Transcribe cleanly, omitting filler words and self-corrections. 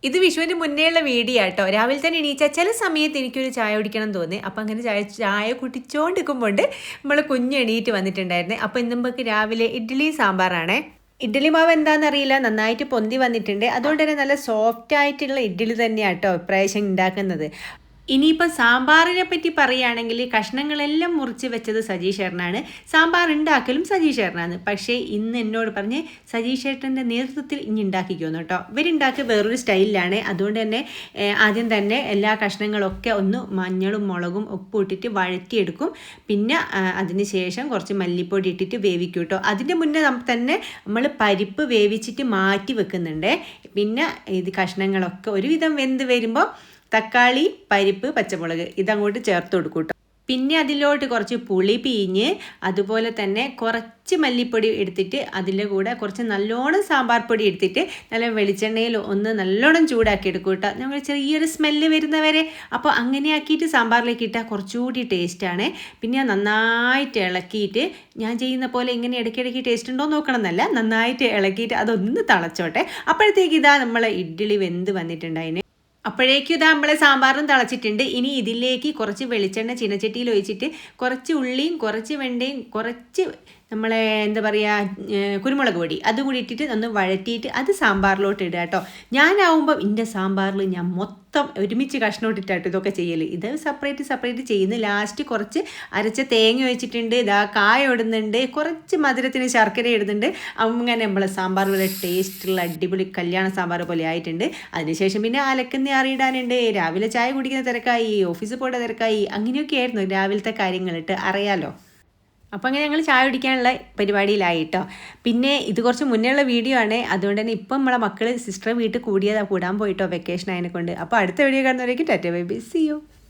ഇത് വിഷുവിന് മുന്നേയുള്ള വീഡിയോ കേട്ടോ. രാവിലെ തന്നെ എണീച്ചാൽ ചില സമയത്ത് എനിക്കൊരു ചായ കുടിക്കണം തോന്നി. അപ്പം അങ്ങനെ ചായ കുടിച്ചുകൊണ്ടിരിക്കുമ്പോൾ നമ്മൾ കുഞ്ഞ് എണീറ്റ് വന്നിട്ടുണ്ടായിരുന്നേ. അപ്പോൾ ഇന്നുമ്പക്ക് രാവിലെ ഇഡ്ഡലി സാമ്പാറാണേ. ഇഡ്ഡലി മാവ് എന്താണെന്നറിയില്ല, നന്നായിട്ട് പൊന്തി വന്നിട്ടുണ്ട്. അതുകൊണ്ട് തന്നെ നല്ല സോഫ്റ്റ് ആയിട്ടുള്ള ഇഡ്ഡലി തന്നെയാണ് കേട്ടോ ഇപ്രാവശ്യം ഉണ്ടാക്കുന്നത്. ഇനിയിപ്പോൾ സാമ്പാറിനെ പറ്റി പറയുകയാണെങ്കിൽ കഷ്ണങ്ങളെല്ലാം മുറിച്ച് വെച്ചത് സജീഷ് ചേട്ടനാണ്. സാമ്പാർ ഉണ്ടാക്കലും സജീഷ് ചേട്ടനാണ്. പക്ഷേ ഇന്ന് എന്നോട് പറഞ്ഞ് സജീഷ് ചേട്ടൻ്റെ നേതൃത്വത്തിൽ ഇനി ഉണ്ടാക്കിക്കോന്നു കേട്ടോ. ഇവരുണ്ടാക്കുക വേറൊരു സ്റ്റൈലിലാണ്. അതുകൊണ്ട് തന്നെ ആദ്യം തന്നെ എല്ലാ കഷ്ണങ്ങളൊക്കെ ഒന്ന് മഞ്ഞളും മുളകും ഉപ്പും ഇട്ടിട്ട് വഴറ്റിയെടുക്കും. പിന്നെ അതിന് ശേഷം കുറച്ച് മല്ലിപ്പൊടി ഇട്ടിട്ട് വേവിക്കും കേട്ടോ. അതിൻ്റെ മുന്നേ തന്നെ നമ്മൾ പരിപ്പ് വേവിച്ചിട്ട് മാറ്റി വെക്കുന്നുണ്ട്. പിന്നെ ഇത് കഷ്ണങ്ങളൊക്കെ ഒരുവിധം വെന്ത് വരുമ്പോൾ തക്കാളി, പരിപ്പ്, പച്ചമുളക് ഇതങ്ങോട്ട് ചേർത്ത് കൊടുക്കും കേട്ടോ. പിന്നെ അതിലോട്ട് കുറച്ച് പുളി പിഴിഞ്ഞ് അതുപോലെ തന്നെ കുറച്ച് മല്ലിപ്പൊടി എടുത്തിട്ട് അതിൻ്റെ കൂടെ കുറച്ച് നല്ലോണം സാമ്പാർ പൊടി എടുത്തിട്ട് നല്ല വെളിച്ചെണ്ണയിൽ ഒന്ന് നല്ലോണം ചൂടാക്കി എടുക്കും കേട്ടോ. നമ്മൾ ചെറിയൊരു സ്മെല്ല് വരുന്നവരെ. അപ്പോൾ അങ്ങനെ ആക്കിയിട്ട് സാമ്പാറിലേക്ക് ഇട്ടാൽ കുറച്ചുകൂടി ടേസ്റ്റാണ്. പിന്നെ നന്നായിട്ട് ഇളക്കിയിട്ട് ഞാൻ ചെയ്യുന്ന പോലെ ഇങ്ങനെ ഇടയ്ക്കിടയ്ക്ക് ടേസ്റ്റ് ഉണ്ടോ നോക്കണം എന്നല്ല, നന്നായിട്ട് ഇളക്കിയിട്ട് അതൊന്ന് തിളച്ചോട്ടെ. അപ്പോഴത്തേക്ക് ഇതാ നമ്മളെ ഇഡ്ഡലി വെന്ത് വന്നിട്ടുണ്ടായിന്. അപ്പോഴേക്കും ഇതാ നമ്മളെ സാമ്പാറും തിളച്ചിട്ടുണ്ട്. ഇനി ഇതിലേക്ക് കുറച്ച് വെളിച്ചെണ്ണ ചീനച്ചട്ടിയിൽ ഒഴിച്ചിട്ട് കുറച്ച് ഉള്ളിയും കുറച്ച് വെണ്ടയും കുറച്ച് നമ്മളെ എന്താ പറയുക കുരുമുളക് പൊടി അതും കൂടി ഇട്ടിട്ട് ഒന്ന് വഴറ്റിയിട്ട് അത് സാമ്പാറിലോട്ട് ഇടുക കേട്ടോ. ഞാനാവുമ്പോൾ എൻ്റെ സാമ്പാറിൽ ഞാൻ മൊത്തം ഒരുമിച്ച് കഷ്ണോട്ടിട്ടാട്ടോ ഇതൊക്കെ ചെയ്യൽ. ഇത് സെപ്പറേറ്റ് ചെയ്യുന്നു. ലാസ്റ്റ് കുറച്ച് അരച്ച തേങ്ങ വെച്ചിട്ടുണ്ട്, ഇതാ കായ ഇടുന്നുണ്ട്, കുറച്ച് മധുരത്തിന് ശർക്കര ഇടുന്നുണ്ട്. അങ്ങനെ നമ്മളെ സാമ്പാർ പോലെ ടേസ്റ്റുള്ള അടിപൊളി കല്യാണ സാമ്പാർ പോലെ ആയിട്ടുണ്ട്. അതിനുശേഷം പിന്നെ അലക്കുന്ന അറിയിടാനുണ്ട്, രാവിലെ ചായ കുടിക്കുന്ന തിരക്കായി, ഓഫീസിൽ പോയിട്ട് തിരക്കായി, അങ്ങനെയൊക്കെ ആയിരുന്നു രാവിലത്തെ കാര്യങ്ങളിട്ട് അറിയാലോ. അപ്പോൾ അങ്ങനെ ഞങ്ങൾ ചായ കുടിക്കാനുള്ള പരിപാടിയിലായിട്ടോ. പിന്നെ ഇത് കുറച്ച് മുന്നേ ഉള്ള വീഡിയോ ആണ്. അതുകൊണ്ട് തന്നെ ഇപ്പം നമ്മളെ മക്കൾ സിസ്റ്റർ വീട്ടിൽ കൂടാൻ പോയിട്ടോ വെക്കേഷൻ ആയതിനെ കൊണ്ട്. അപ്പോൾ അടുത്ത വീഡിയോ കാണുന്നവരേക്കും tata bye bye, see U.